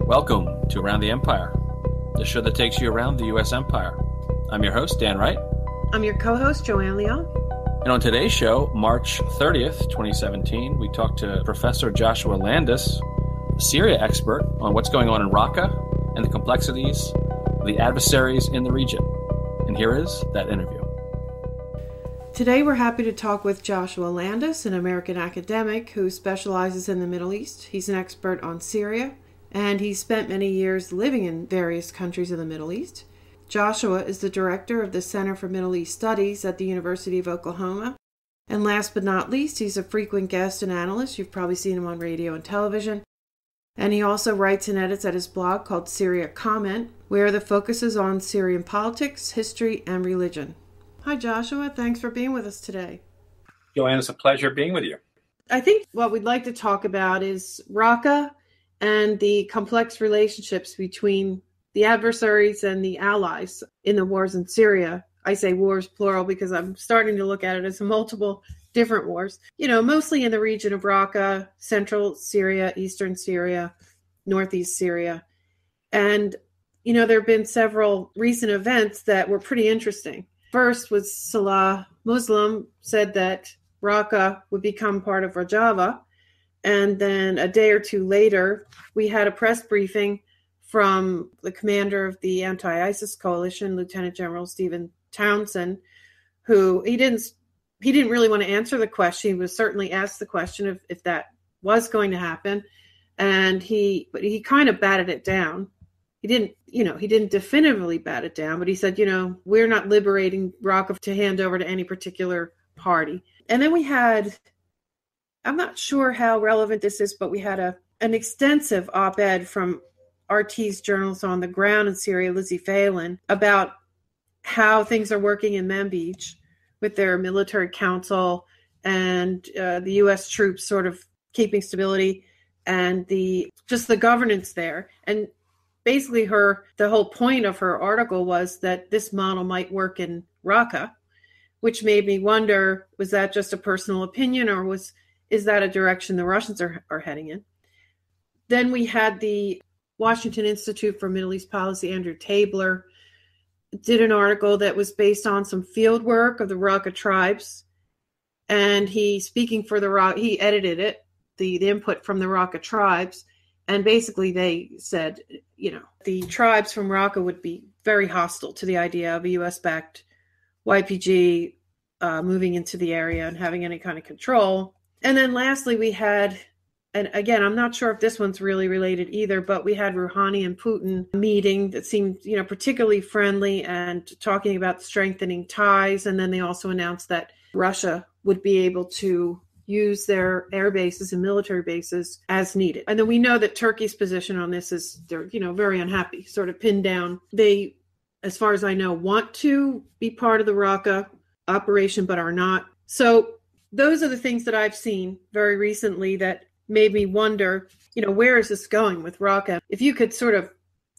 Welcome to Around the Empire, the show that takes you around the U.S. Empire. I'm your host, Dan Wright. I'm your co-host, Joanne. And on today's show, March 30th, 2017, we talked to Professor Joshua Landis, a Syria expert, on what's going on in Raqqa and the complexities of the adversaries in the region. And here is that interview. Today we're happy to talk with Joshua Landis, an American academic who specializes in the Middle East. He's an expert on Syria, and he spent many years living in various countries of the Middle East. Joshua is the director of the Center for Middle East Studies at the University of Oklahoma. And last but not least, he's a frequent guest and analyst. You've probably seen him on radio and television. And he also writes and edits at his blog called Syria Comment, where the focus is on Syrian politics, history, and religion. Hi, Joshua. Thanks for being with us today. Joanne, it's a pleasure being with you. I think what we'd like to talk about is Raqqa and the complex relationships between the adversaries and the allies in the wars in Syria. I say wars plural because I'm starting to look at it as multiple different wars. Mostly in the region of Raqqa, central Syria, eastern Syria, northeast Syria. And, there have been several recent events that were pretty interesting. First was Salah Muslim said that Raqqa would become part of Rojava. And then a day or two later, we had a press briefing from the commander of the anti-ISIS coalition, Lieutenant General Stephen Townsend, who he didn't really want to answer the question. He was certainly asked the question if that was going to happen. And he kind of batted it down. He didn't definitively bat it down, but he said, we're not liberating Raqqa to hand over to any particular party. And then we had, I'm not sure how relevant this is, but we had an extensive op-ed from RT's journalist on the ground in Syria, Lizzie Phelan, about how things are working in Manbij with their military council and the U.S. troops sort of keeping stability and the governance there. And basically the whole point of her article was that this model might work in Raqqa, which made me wonder, was that just a personal opinion or is that a direction the Russians are heading in? Then we had the Washington Institute for Middle East Policy, Andrew Tabler, did an article that was based on some field work of the Raqqa tribes. And he edited it, the input from the Raqqa tribes. And basically they said, the tribes from Raqqa would be very hostile to the idea of a U.S.-backed YPG moving into the area and having any kind of control. And then lastly, we had, and again, I'm not sure if this one's really related either, but we had Rouhani and Putin meeting that seemed, particularly friendly and talking about strengthening ties. And then they also announced that Russia would be able to use their air bases and military bases as needed. And then we know that Turkey's position on this is they're, very unhappy, sort of pinned down. They, as far as I know, want to be part of the Raqqa operation, but are not. So those are the things that I've seen very recently that made me wonder, where is this going with Raqqa? If you could sort of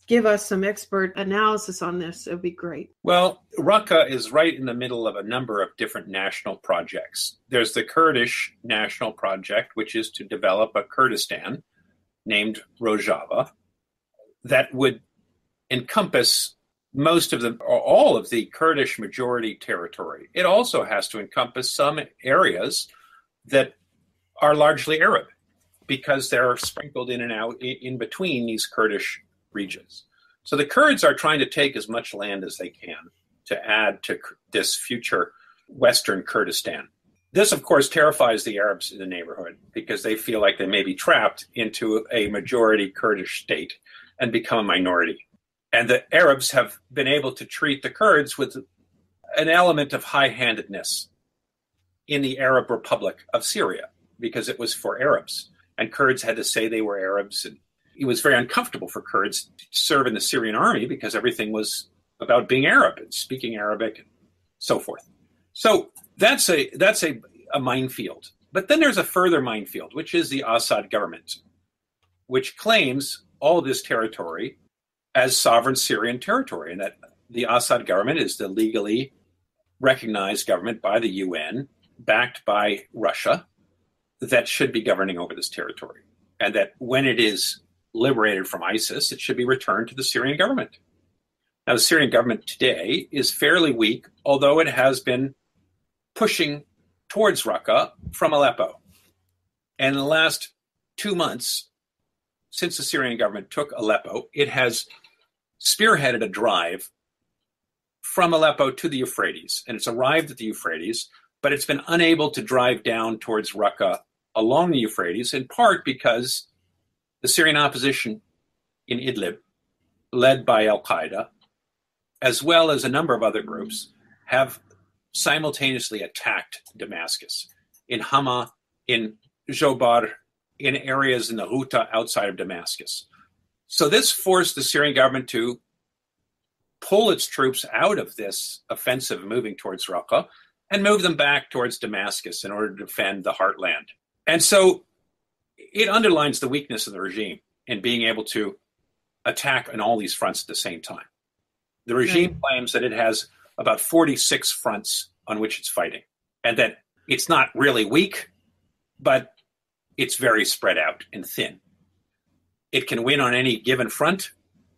give us some expert analysis on this, it would be great. Well, Raqqa is right in the middle of a number of different national projects. There's the Kurdish national project, which is to develop a Kurdistan named Rojava that would encompass all of the Kurdish majority territory. It also has to encompass some areas that are largely Arab because they're sprinkled in and out in between these Kurdish regions. So the Kurds are trying to take as much land as they can to add to this future Western Kurdistan. This, of course, terrifies the Arabs in the neighborhood because they feel like they may be trapped into a majority Kurdish state and become a minority. And the Arabs have been able to treat the Kurds with an element of high-handedness in the Arab Republic of Syria because it was for Arabs. And Kurds had to say they were Arabs. And it was very uncomfortable for Kurds to serve in the Syrian army because everything was about being Arab and speaking Arabic and so forth. So that's a minefield. But then there's a further minefield, which is the Assad government, which claims all of this territory as sovereign Syrian territory, and that the Assad government is the legally recognized government by the UN, backed by Russia, that should be governing over this territory. And that when it is liberated from ISIS, it should be returned to the Syrian government. Now, the Syrian government today is fairly weak, although it has been pushing towards Raqqa from Aleppo. And in the last 2 months, since the Syrian government took Aleppo, it has spearheaded a drive from Aleppo to the Euphrates. And it's arrived at the Euphrates, but it's been unable to drive down towards Raqqa along the Euphrates, in part because the Syrian opposition in Idlib, led by al-Qaeda, as well as a number of other groups, have simultaneously attacked Damascus, in Hama, in Jobar, in areas in the Ghouta outside of Damascus. So this forced the Syrian government to pull its troops out of this offensive moving towards Raqqa and move them back towards Damascus in order to defend the heartland. And so it underlines the weakness of the regime in being able to attack on all these fronts at the same time. The regime claims that it has about 46 fronts on which it's fighting, and that it's not really weak, but it's very spread out and thin. It can win on any given front,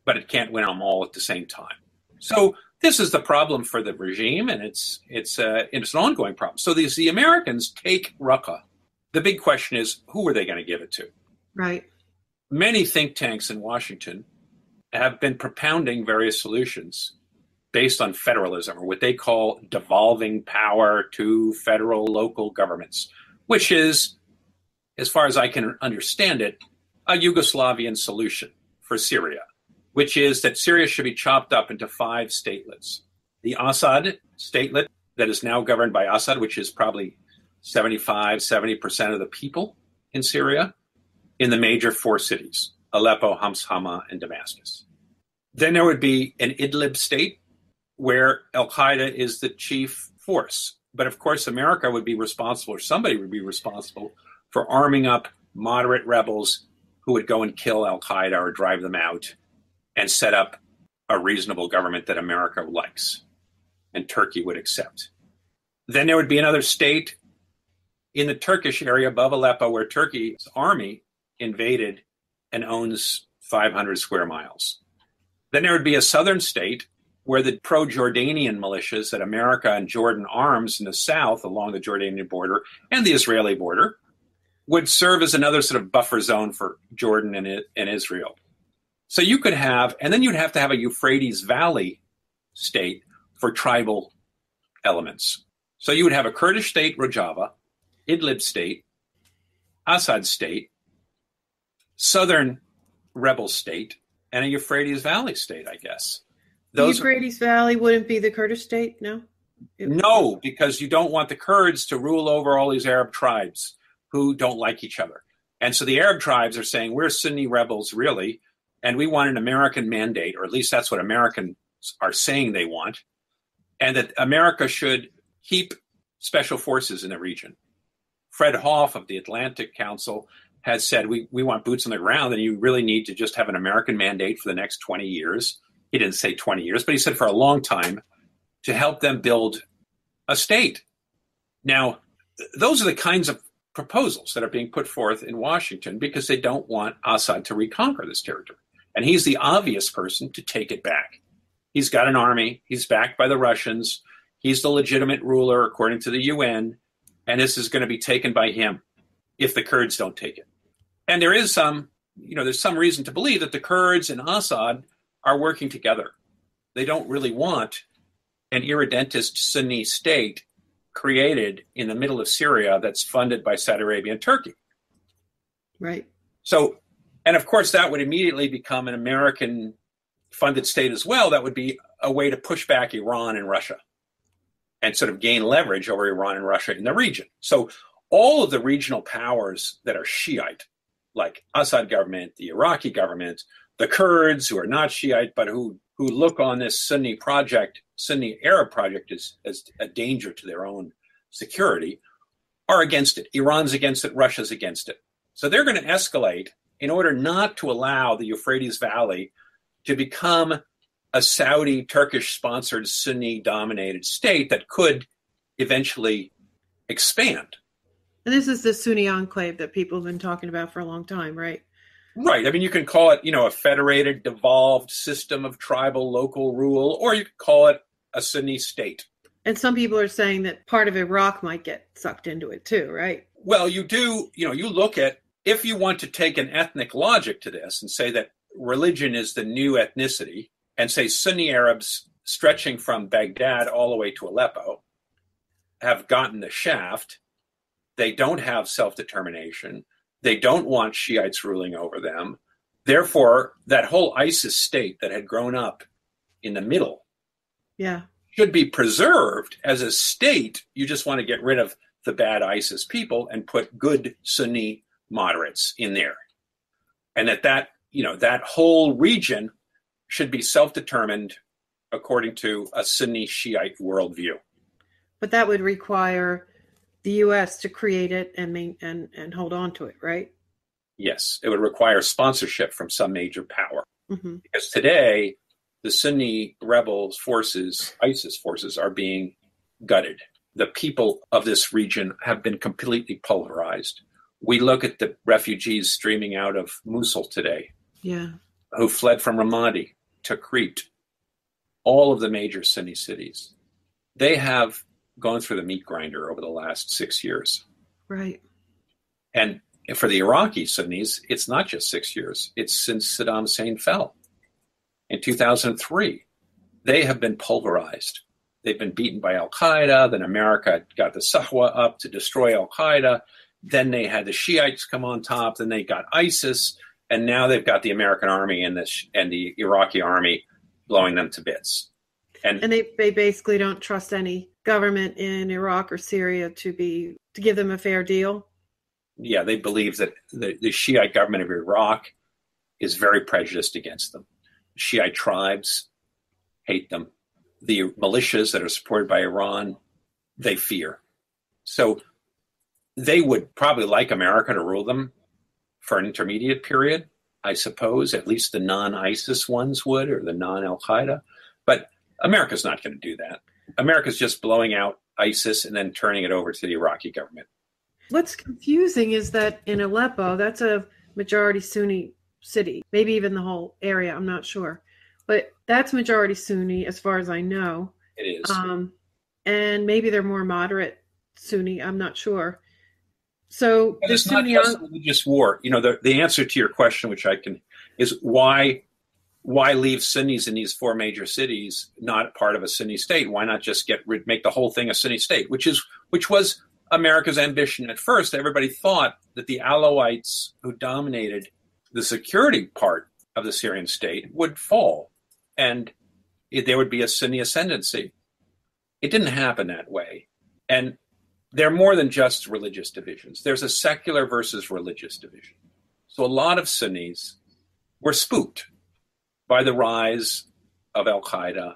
but it can't win on them all at the same time. So this is the problem for the regime, and it's an ongoing problem. So the Americans take Raqqa. The big question is, who are they going to give it to? Right. Many think tanks in Washington have been propounding various solutions based on federalism, or what they call devolving power to federal local governments, which is, as far as I can understand it, a Yugoslavian solution for Syria, which is that Syria should be chopped up into 5 statelets. The Assad statelet that is now governed by Assad, which is probably 70% of the people in Syria, in the major 4 cities, Aleppo, Homs, Hama, and Damascus. Then there would be an Idlib state where al-Qaeda is the chief force. But of course, America would be responsible, or somebody would be responsible, for arming up moderate rebels who would go and kill al-Qaeda or drive them out and set up a reasonable government that America likes and Turkey would accept. Then there would be another state in the Turkish area above Aleppo where Turkey's army invaded and owns 500 square miles. Then there would be a southern state where the pro-Jordanian militias that America and Jordan arms in the south along the Jordanian border and the Israeli border would serve as another sort of buffer zone for Jordan and Israel. So you could have, and then you'd have to have a Euphrates Valley state for tribal elements. So you would have a Kurdish state, Rojava, Idlib state, Assad state, southern rebel state, and a Euphrates Valley state, I guess. The Euphrates Valley wouldn't be the Kurdish state, no? No, because you don't want the Kurds to rule over all these Arab tribes who don't like each other. And so the Arab tribes are saying, we're Sunni rebels, really, and we want an American mandate, or at least that's what Americans are saying they want, and that America should keep special forces in the region. Fred Hoff of the Atlantic Council has said, we want boots on the ground, and you really need to just have an American mandate for the next 20 years. He didn't say 20 years, but he said for a long time, to help them build a state. Now, those are the kinds of proposals that are being put forth in Washington because they don't want Assad to reconquer this territory. And he's the obvious person to take it back. He's got an army. He's backed by the Russians. He's the legitimate ruler, according to the UN. And this is going to be taken by him if the Kurds don't take it. And there is there's some reason to believe that the Kurds and Assad are working together. They don't really want an irredentist Sunni state created in the middle of Syria that's funded by Saudi Arabia and Turkey. Right. So, and of course, that would immediately become an American-funded state as well. That would be a way to push back Iran and Russia and sort of gain leverage over Iran and Russia in the region. So all of the regional powers that are Shiite, like Assad government, the Iraqi government, the Kurds who are not Shiite, but who look on this Sunni Arab project as a danger to their own security, are against it. Iran's against it. Russia's against it. So they're going to escalate in order not to allow the Euphrates Valley to become a Saudi, Turkish-sponsored, Sunni-dominated state that could eventually expand. And this is the Sunni enclave that people have been talking about for a long time, right? Right. I mean, you can call it, a federated, devolved system of tribal local rule, or you could call it a Sunni state. And some people are saying that part of Iraq might get sucked into it too, right? Well, you do, you look at, if you want to take an ethnic logic to this and say that religion is the new ethnicity, and say Sunni Arabs stretching from Baghdad all the way to Aleppo have gotten the shaft, they don't have self-determination. They don't want Shiites ruling over them. Therefore, that whole ISIS state that had grown up in the middle should be preserved as a state. You just want to get rid of the bad ISIS people and put good Sunni moderates in there. And that whole region should be self-determined according to a Sunni Shiite worldview. But that would require the U.S. to create it and hold on to it, right? Yes, it would require sponsorship from some major power. Mm-hmm. Because today, the Sunni rebels forces, ISIS forces, are being gutted. The people of this region have been completely pulverized. We look at the refugees streaming out of Mosul today, who fled from Ramadi to Crete, all of the major Sunni cities. They have gone through the meat grinder over the last 6 years. Right. And for the Iraqi Sunnis, it's not just 6 years. It's since Saddam Hussein fell in 2003. They have been pulverized. They've been beaten by al-Qaeda. Then America got the Sahwa up to destroy al-Qaeda. Then they had the Shiites come on top. Then they got ISIS. And now they've got the American army and the Iraqi army blowing them to bits. And they basically don't trust any government in Iraq or Syria to give them a fair deal. Yeah, they believe that the Shiite government of Iraq is very prejudiced against them. Shiite tribes hate them. The militias that are supported by Iran, they fear. So they would probably like America to rule them for an intermediate period, I suppose. At least the non-ISIS ones would, or the non-Al-Qaeda. But America's not going to do that. America's just blowing out ISIS and then turning it over to the Iraqi government. What's confusing is that in Aleppo, that's a majority Sunni city, maybe even the whole area, I'm not sure. But that's majority Sunni as far as I know. It is. And maybe they're more moderate Sunni, I'm not sure. So but it's not just a religious war. The answer to your question, is why leave Sunnis in these four major cities not part of a Sunni state? Why not just make the whole thing a Sunni state, which was America's ambition at first. Everybody thought that the Alawites who dominated the security part of the Syrian state would fall and there would be a Sunni ascendancy. It didn't happen that way. And they're more than just religious divisions. There's a secular versus religious division. So a lot of Sunnis were spooked by the rise of Al-Qaeda,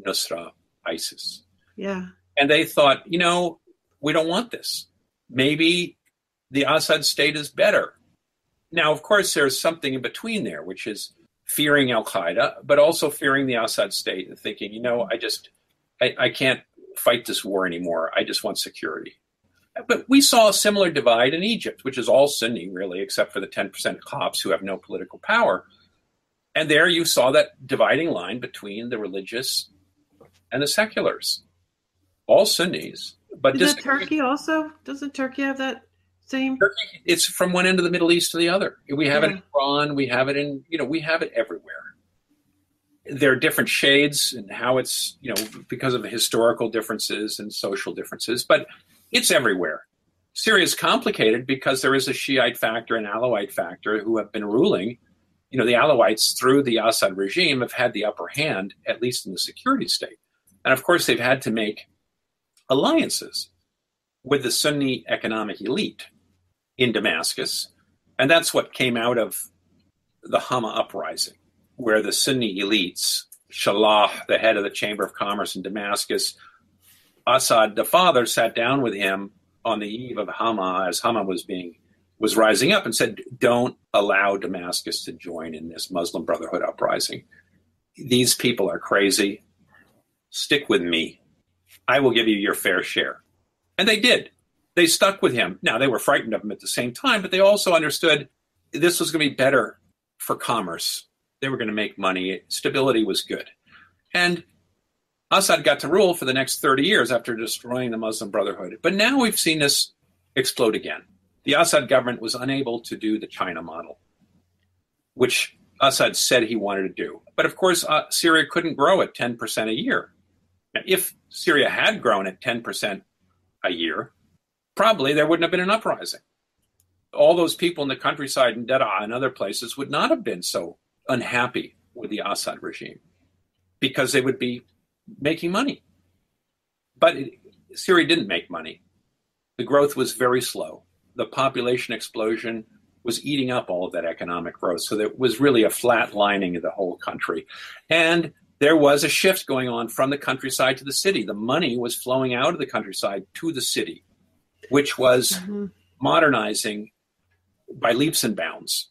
Nusra, ISIS. Yeah. And they thought, we don't want this. Maybe the Assad state is better. Now, of course, there's something in between there, which is fearing Al-Qaeda, but also fearing the Assad state and thinking, I can't fight this war anymore. I just want security. But we saw a similar divide in Egypt, which is all Sunni, really, except for the 10% Copts who have no political power. And there you saw that dividing line between the religious and the seculars. All Sunnis. But is that Turkey also? Doesn't Turkey have that same? Turkey, it's from one end of the Middle East to the other. We have it in Iran. We have it we have it everywhere. There are different shades and how it's, because of the historical differences and social differences, but it's everywhere. Syria is complicated because there is a Shiite factor and Alawite factor who have been ruling. The Alawites, through the Assad regime, have had the upper hand, at least in the security state. And of course, they've had to make alliances with the Sunni economic elite in Damascus. And that's what came out of the Hama uprising, where the Sunni elites, Shalah, the head of the Chamber of Commerce in Damascus, Assad, the father, sat down with him on the eve of Hama as Hama was rising up and said, don't allow Damascus to join in this Muslim Brotherhood uprising. These people are crazy. Stick with me. I will give you your fair share. And they did. They stuck with him. Now, they were frightened of him at the same time, but they also understood this was going to be better for commerce. They were going to make money. Stability was good. And Assad got to rule for the next 30 years after destroying the Muslim Brotherhood. But now we've seen this explode again. The Assad government was unable to do the China model, which Assad said he wanted to do. But of course, Syria couldn't grow at 10% a year. Now, if Syria had grown at 10% a year, probably there wouldn't have been an uprising. All those people in the countryside in Daraa and other places would not have been so unhappy with the Assad regime because they would be making money. But Syria didn't make money. The growth was very slow. The population explosion was eating up all of that economic growth. So there was really a flatlining of the whole country. And there was a shift going on from the countryside to the city. The money was flowing out of the countryside to the city, which was modernizing by leaps and bounds.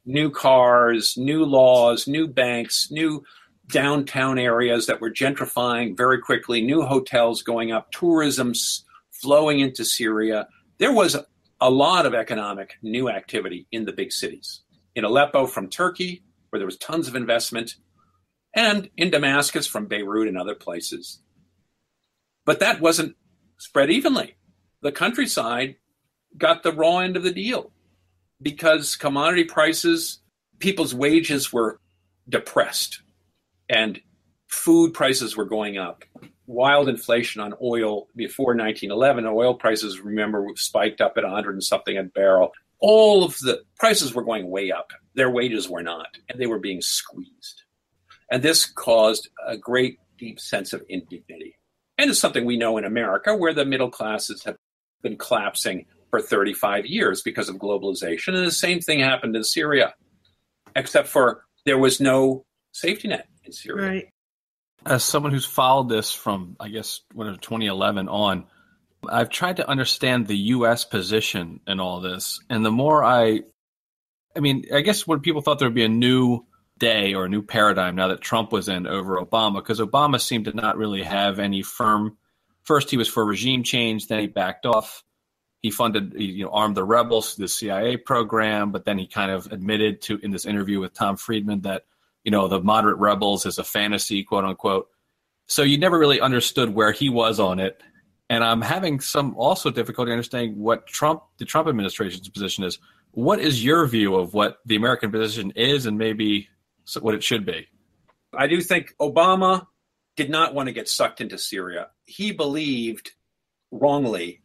New cars, new laws, new banks, new downtown areas that were gentrifying very quickly, new hotels going up, tourism flowing into Syria. There was a lot of economic new activity in the big cities. In Aleppo from Turkey, where there was tons of investment, and in Damascus from Beirut and other places. But that wasn't spread evenly. The countryside got the raw end of the deal because commodity prices, people's wages were depressed and food prices were going up. Wild inflation on oil before 1911. Oil prices, remember, spiked up at 100 and something a barrel. All of the prices were going way up. Their wages were not, and they were being squeezed. And this caused a great, deep sense of indignity. And it's something we know in America, where the middle classes have been collapsing for 35 years because of globalization. And the same thing happened in Syria, except for there was no safety net in Syria. Right. As someone who's followed this from, I guess, 2011 on, I've tried to understand the U.S. position in all this. And the more I guess when people thought there would be a new day or a new paradigm now that Trump was in over Obama, because Obama seemed to not really have any firm. First, he was for regime change. Then he backed off. He funded, armed the rebels through the CIA program. But then he kind of admitted to, in this interview with Tom Friedman, that the moderate rebels is a fantasy, quote unquote. So you never really understood where he was on it. And I'm having some also difficulty understanding what the Trump administration's position is. What is your view of what the American position is and maybe what it should be? I do think Obama did not want to get sucked into Syria. He believed wrongly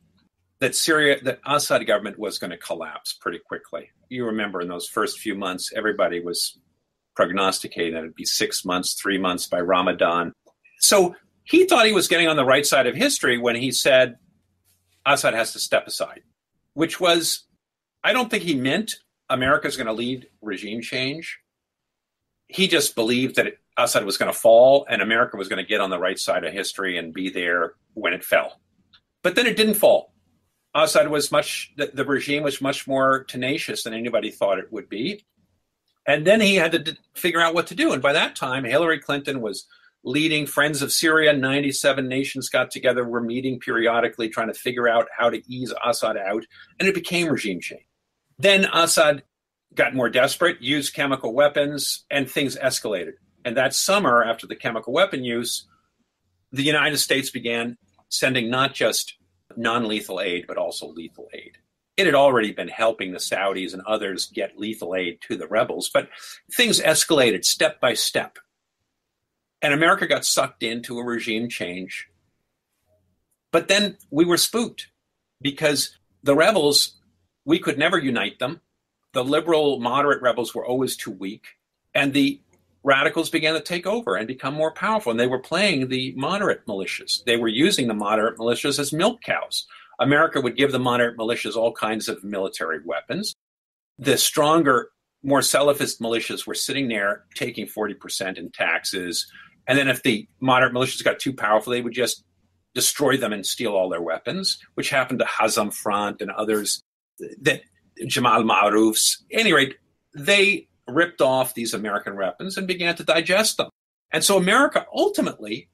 that the Assad government was going to collapse pretty quickly. You remember in those first few months, everybody was prognosticating that it'd be 6 months, 3 months by Ramadan. So he thought he was getting on the right side of history when he said Assad has to step aside, which was, I don't think he meant America's going to lead regime change. He just believed that Assad was going to fall and America was going to get on the right side of history and be there when it fell. But then it didn't fall. Assad was the regime was much more tenacious than anybody thought it would be. And then he had to figure out what to do. And by that time, Hillary Clinton was leading Friends of Syria. 97 nations got together, were meeting periodically, trying to figure out how to ease Assad out. And it became regime change. Then Assad got more desperate, used chemical weapons, and things escalated. And that summer, after the chemical weapon use, the United States began sending not just non-lethal aid, but also lethal aid. It had already been helping the Saudis and others get lethal aid to the rebels, but things escalated step by step. And America got sucked into a regime change. But then we were spooked because the rebels, we could never unite them. The liberal, moderate rebels were always too weak. And the radicals began to take over and become more powerful. And they were playing the moderate militias. They were using the moderate militias as milk cows. America would give the moderate militias all kinds of military weapons. The stronger, more Salafist militias were sitting there taking 40% in taxes. And then if the moderate militias got too powerful, they would just destroy them and steal all their weapons, which happened to Hazm Front and others, that Jamal Ma'ruf's. At any rate, they ripped off these American weapons and began to digest them. And so America ultimately,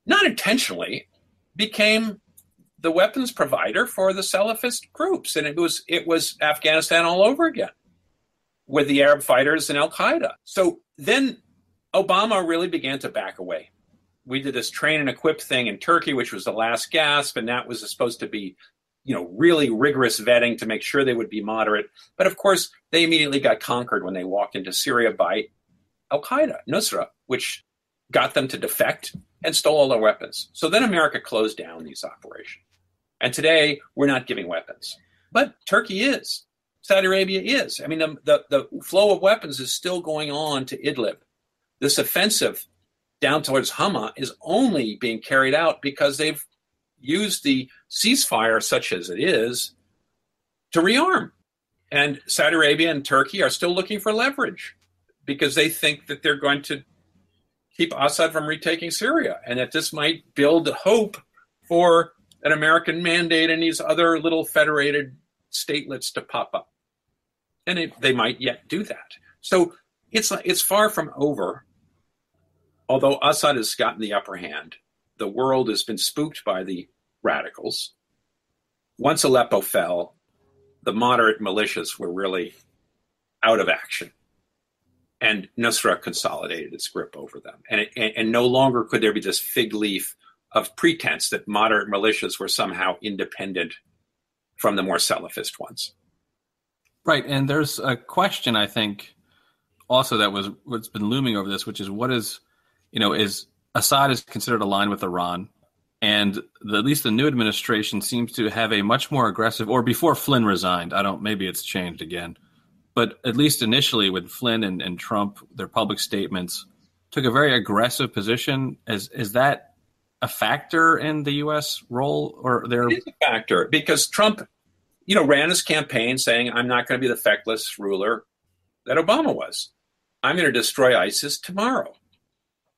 not intentionally, became the weapons provider for the Salafist groups. And it was Afghanistan all over again. with the Arab fighters and Al-Qaeda. So then Obama really began to back away. We did this train and equip thing in Turkey, which was the last gasp, and that was supposed to be, really rigorous vetting to make sure they would be moderate. But of course, they immediately got conquered when they walked into Syria by Al-Qaeda, Nusra, which got them to defect and stole all their weapons. So then America closed down these operations. And today, we're not giving weapons. But Turkey is. Saudi Arabia is. I mean, the flow of weapons is still going on to Idlib. This offensive down towards Hama is only being carried out because they've used the ceasefire, such as it is, to rearm. And Saudi Arabia and Turkey are still looking for leverage because they think that they're going to keep Assad from retaking Syria, and that this might build hope for an American mandate and these other little federated statelets to pop up. And they might yet do that. So it's far from over. Although Assad has gotten the upper hand, the world has been spooked by the radicals. Once Aleppo fell, the moderate militias were really out of action. And Nusra consolidated its grip over them. And no longer could there be this fig leaf of pretense that moderate militias were somehow independent from the more Salafist ones. Right. And there's a question, I think, also that was what's been looming over this, which is what is Assad is considered aligned with Iran. And at least the new administration seems to have a much more aggressive, or before Flynn resigned, maybe it's changed again. But at least initially with Flynn and Trump, their public statements took a very aggressive position. Is that a factor in the U.S. role? Or their... It is a factor because Trump, ran his campaign saying, I'm not going to be the feckless ruler that Obama was. I'm going to destroy ISIS tomorrow.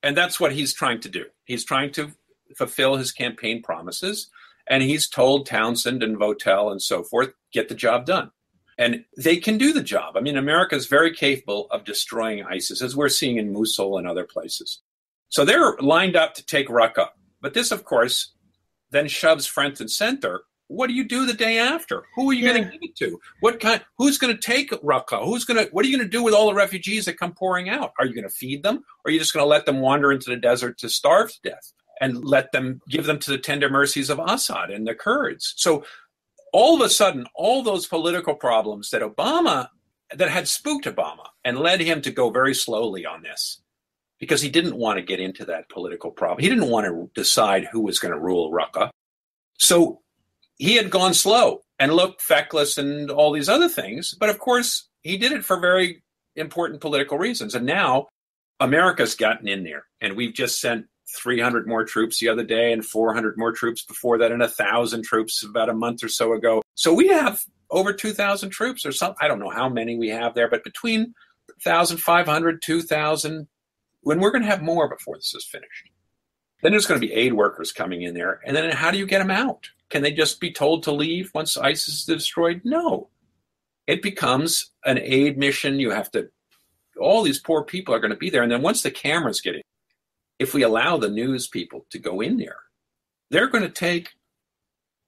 And that's what he's trying to do. He's trying to fulfill his campaign promises. And he's told Townsend and Votel and so forth, get the job done. And they can do the job. I mean, America is very capable of destroying ISIS, as we're seeing in Mosul and other places. So they're lined up to take Raqqa. But this, of course, then shoves front and center. What do you do the day after? Who are you going to give it to? Who's going to take Raqqa? What are you going to do with all the refugees that come pouring out? Are you going to feed them? Or are you just going to let them wander into the desert to starve to death and give them to the tender mercies of Assad and the Kurds? So all of a sudden, all those political problems that had spooked Obama and led him to go very slowly on this, because he didn't want to get into that political problem. He didn't want to decide who was going to rule Raqqa. So he had gone slow and looked feckless and all these other things. But of course, he did it for very important political reasons. And now America's gotten in there. And we've just sent 300 more troops the other day and 400 more troops before that and 1,000 troops about a month or so ago. So we have over 2,000 troops or something. I don't know how many we have there, but between 1,500, 2,000, when we're going to have more before this is finished. Then there's going to be aid workers coming in there. And then how do you get them out? Can they just be told to leave once ISIS is destroyed? No. It becomes an aid mission. All these poor people are going to be there. And then once the cameras get in, if we allow the news people to go in there, they're going to take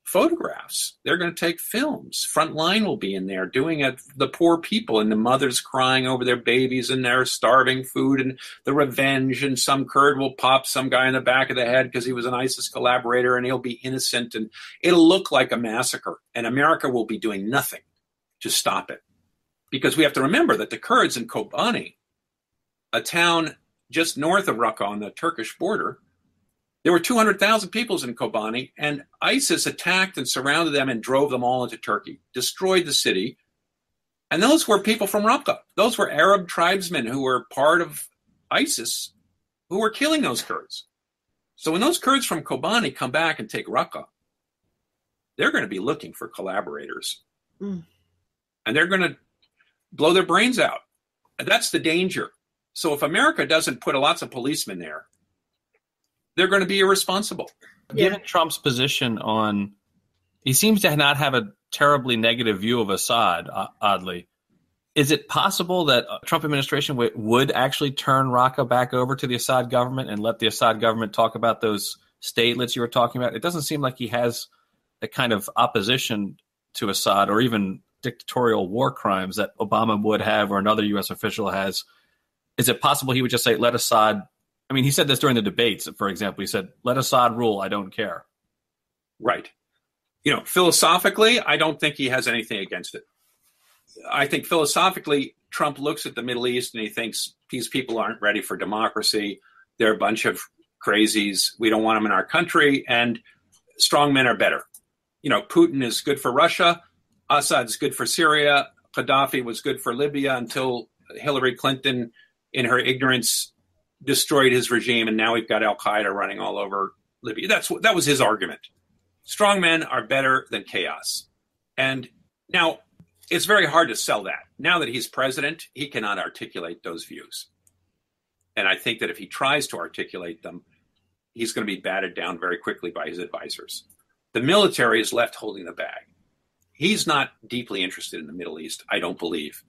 photographs. They're going to take films. Frontline will be in there doing it. The poor people and the mothers crying over their babies and their starving food and the revenge. And some Kurd will pop some guy in the back of the head because he was an ISIS collaborator and he'll be innocent. And it'll look like a massacre. And America will be doing nothing to stop it. Because we have to remember that the Kurds in Kobani, a town just north of Raqqa on the Turkish border, there were 200,000 people in Kobani, and ISIS attacked and surrounded them and drove them all into Turkey, destroyed the city. And those were people from Raqqa. Those were Arab tribesmen who were part of ISIS who were killing those Kurds. So when those Kurds from Kobani come back and take Raqqa, they're going to be looking for collaborators. And they're going to blow their brains out. And that's the danger. So if America doesn't put lots of policemen there, they're going to be irresponsible. Given Trump's position he seems to not have a terribly negative view of Assad, oddly. Is it possible that Trump administration would actually turn Raqqa back over to the Assad government and let the Assad government talk about those statelets you were talking about? It doesn't seem like he has the kind of opposition to Assad or even dictatorial war crimes that Obama would have or another U.S. official has, is it possible he would just say, let Assad, I mean, he said this during the debates, for example, he said, let Assad rule, I don't care. Right. Philosophically, I don't think he has anything against it. I think philosophically, Trump looks at the Middle East and he thinks these people aren't ready for democracy. They're a bunch of crazies. We don't want them in our country, and strong men are better. Putin is good for Russia. Assad's good for Syria. Gaddafi was good for Libya until Hillary Clinton, in her ignorance, destroyed his regime, and now we've got al-Qaeda running all over Libya. That was his argument. Strong men are better than chaos. And now it's very hard to sell that. Now that he's president, he cannot articulate those views. And I think that if he tries to articulate them, he's going to be batted down very quickly by his advisors. The military is left holding the bag. He's not deeply interested in the Middle East, I don't believe.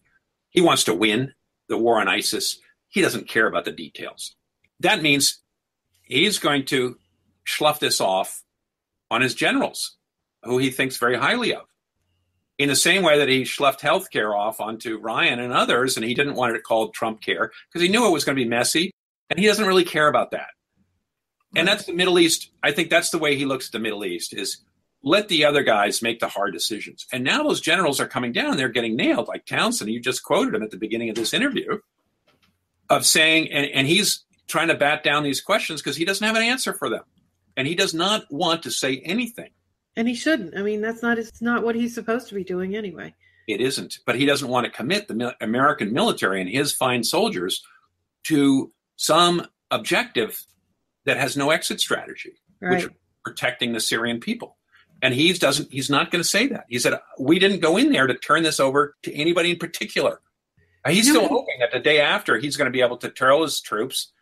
He wants to win the war on ISIS. He doesn't care about the details. That means he's going to slough this off on his generals, who he thinks very highly of. In the same way that he sloughed healthcare off onto Ryan and others, and he didn't want it called Trump care because he knew it was going to be messy, and he doesn't really care about that. And that's the Middle East. I think that's the way he looks at the Middle East, is let the other guys make the hard decisions. And now those generals are coming down. They're getting nailed, like Townsend. You just quoted him at the beginning of this interview, of saying, and he's trying to bat down these questions because he doesn't have an answer for them. And he does not want to say anything. And he shouldn't. I mean, it's not what he's supposed to be doing anyway. It isn't. But he doesn't want to commit the American military and his fine soldiers to some objective that has no exit strategy, right, which is protecting the Syrian people. And he's not going to say that. He said, we didn't go in there to turn this over to anybody in particular. He's still hoping that the day after he's going to be able to tell his troops,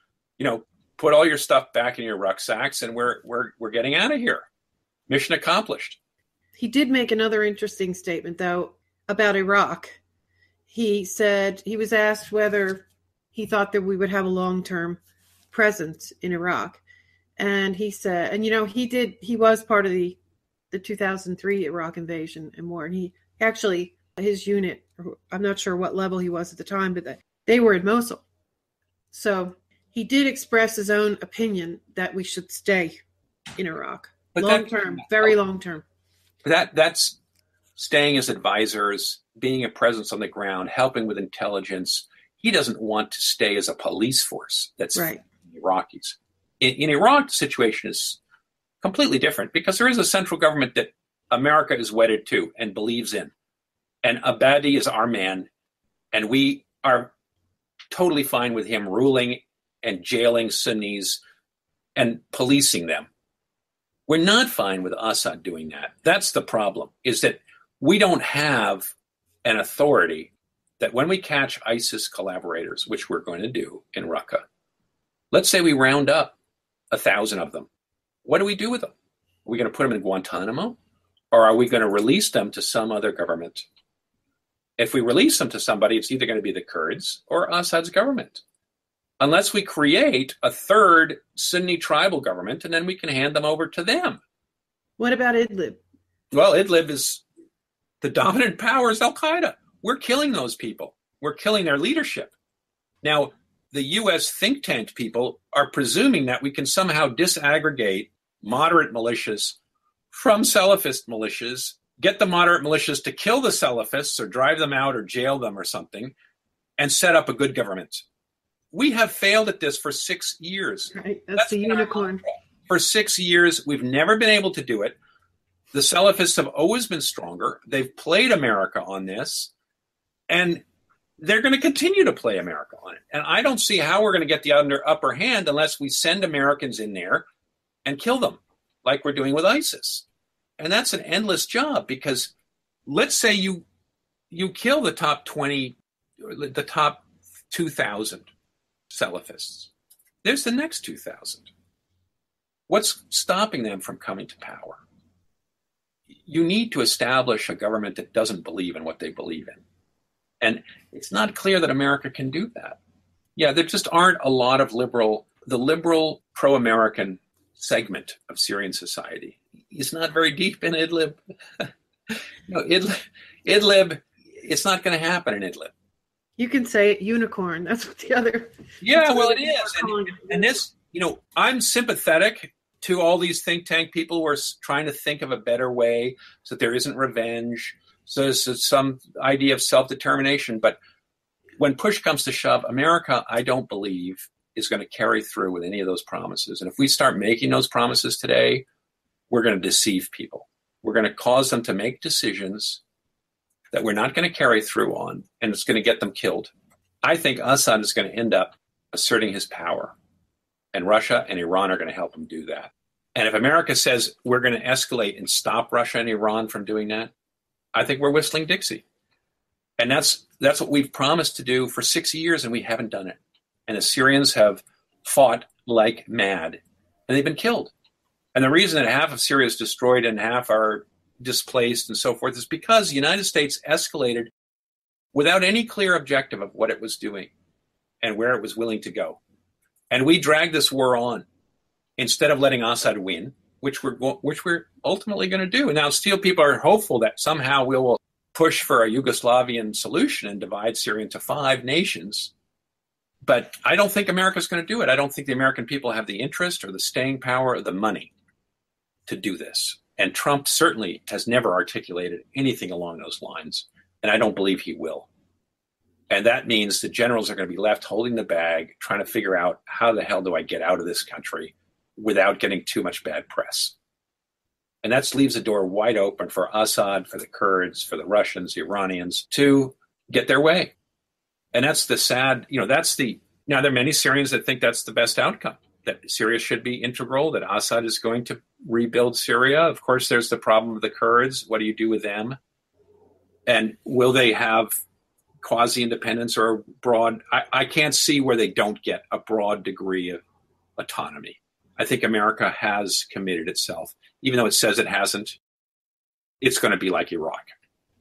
put all your stuff back in your rucksacks and we're getting out of here. Mission accomplished. He did make another interesting statement, though, about Iraq. He said he was asked whether he thought that we would have a long-term presence in Iraq. And he said, and he was part of the 2003 Iraq invasion and war. And he actually, his unit, I'm not sure what level he was at the time, but they were in Mosul. So he did express his own opinion that we should stay in Iraq. Long term, very long term. That's staying as advisors, being a presence on the ground, helping with intelligence. He doesn't want to stay as a police force that's right. Iraqis. In Iraq, the situation is completely different because there is a central government that America is wedded to and believes in. And Abadi is our man, and we are totally fine with him ruling and jailing Sunnis and policing them. We're not fine with Assad doing that. That's the problem, is that we don't have an authority that when we catch ISIS collaborators, which we're going to do in Raqqa, let's say we round up 1,000 of them. What do we do with them? Are we going to put them in Guantanamo? Or are we going to release them to some other government? If we release them to somebody, it's either going to be the Kurds or Assad's government. Unless we create a third Sunni tribal government, and then we can hand them over to them. What about Idlib? Well, Idlib is the dominant power is al-Qaeda. We're killing those people. We're killing their leadership. Now, the U.S. think tank people are presuming that we can somehow disaggregate moderate militias from Salafist militias, get the moderate militias to kill the Salafists or drive them out or jail them or something, and set up a good government. We have failed at this for 6 years. Right. That's the unicorn. For 6 years, we've never been able to do it. The Salafists have always been stronger. They've played America on this, and they're going to continue to play America on it. And I don't see how we're going to get the upper hand unless we send Americans in there and kill them, like we're doing with ISIS. And that's an endless job, because let's say you kill the top 20, the top 2,000 Salafists. There's the next 2,000. What's stopping them from coming to power? You need to establish a government that doesn't believe in what they believe in. And it's not clear that America can do that. Yeah, there just aren't a lot of the liberal pro-American segment of Syrian society is not very deep in Idlib. Idlib, it's not going to happen in Idlib. You can say it, unicorn. That's what the other. Yeah, well, it is. And this, I'm sympathetic to all these think tank people who are trying to think of a better way so that there isn't revenge, so there's some idea of self-determination. But when push comes to shove, America, I don't believe, is going to carry through with any of those promises. And if we start making those promises today, we're going to deceive people. We're going to cause them to make decisions that we're not going to carry through on, and it's going to get them killed. I think Assad is going to end up asserting his power, and Russia and Iran are going to help him do that. And if America says we're going to escalate and stop Russia and Iran from doing that, I think we're whistling Dixie. And that's what we've promised to do for 6 years, and we haven't done it. And the Syrians have fought like mad, and they've been killed. And the reason that half of Syria is destroyed and half are displaced and so forth is because the United States escalated without any clear objective of what it was doing and where it was willing to go. And we dragged this war on instead of letting Assad win, which we're ultimately going to do. And now still people are hopeful that somehow we will push for a Yugoslavian solution and divide Syria into 5 nations. But I don't think America's going to do it. I don't think the American people have the interest or the staying power or the money to do this. And Trump certainly has never articulated anything along those lines. And I don't believe he will. And that means the generals are going to be left holding the bag, trying to figure out how the hell do I get out of this country without getting too much bad press. And that leaves the door wide open for Assad, for the Kurds, for the Russians, the Iranians to get their way. And that's the sad, now there are many Syrians that think that's the best outcome, that Syria should be integral, that Assad is going to rebuild Syria. Of course, there's the problem of the Kurds. What do you do with them? And will they have quasi-independence or a broad? I can't see where they don't get a broad degree of autonomy. I think America has committed itself, even though it says it hasn't. It's going to be like Iraq,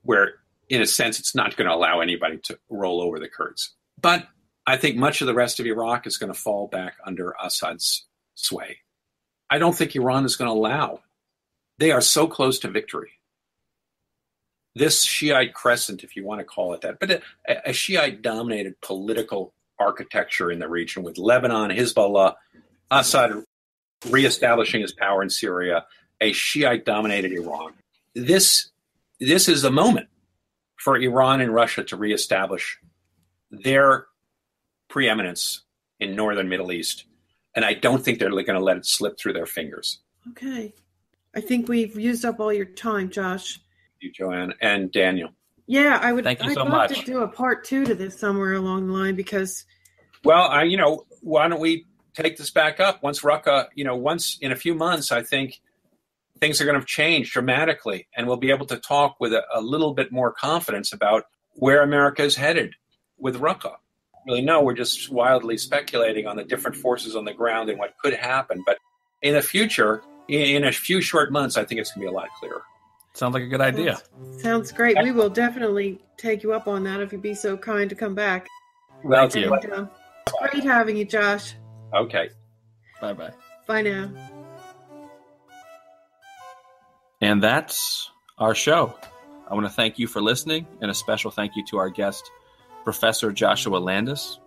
where in a sense, it's not going to allow anybody to roll over the Kurds. But I think much of the rest of Iraq is going to fall back under Assad's sway. I don't think Iran is going to allow. They are so close to victory. This Shiite crescent, if you want to call it that, but a Shiite-dominated political architecture in the region with Lebanon, Hezbollah, Assad reestablishing his power in Syria, a Shiite-dominated Iran. This is the moment for Iran and Russia to reestablish their preeminence in northern Middle East. And I don't think they're going to let it slip through their fingers. Okay. I think we've used up all your time, Josh. You, Joanne, and Daniel. Yeah, I'd so love much. to do a part 2 to this somewhere along the line because... Well, why don't we take this back up once Raqqa, once in a few months, I think things are going to change dramatically, and we'll be able to talk with a little bit more confidence about where America is headed with Raqqa. Really, no, we're just wildly speculating on the different forces on the ground and what could happen. But in the future, in a few short months, I think it's going to be a lot clearer. Sounds like a good idea. Sounds great. We will definitely take you up on that if you'd be so kind to come back. Thank you. It's great having you, Josh. Okay. Bye-bye. Bye now. And that's our show. I want to thank you for listening, and a special thank you to our guest, Professor Joshua Landis.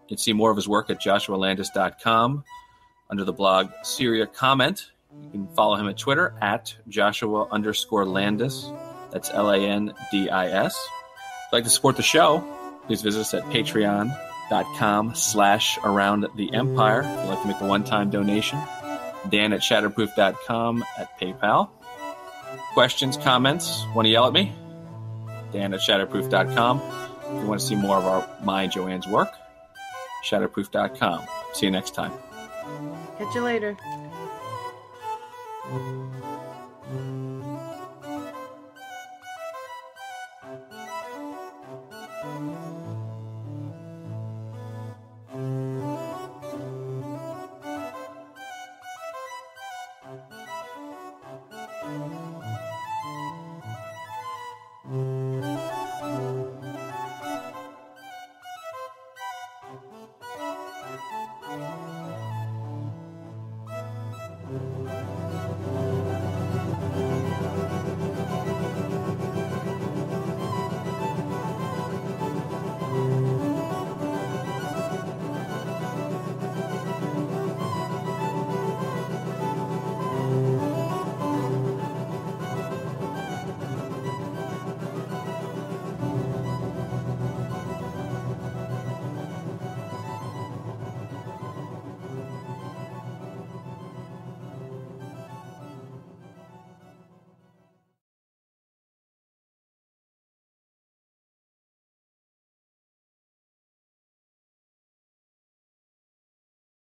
You can see more of his work at joshualandis.com under the blog Syria Comment. You can follow him at Twitter at Joshua_Landis. That's Landis. If you'd like to support the show, please visit us at patreon.com/aroundtheempire. If you'd like to make a one-time donation, Dan at shatterproof.com at PayPal. Questions, comments, want to yell at me? Dan at shatterproof.com. If you want to see more of my and Joanne's work, shatterproof.com. See you next time. Catch you later.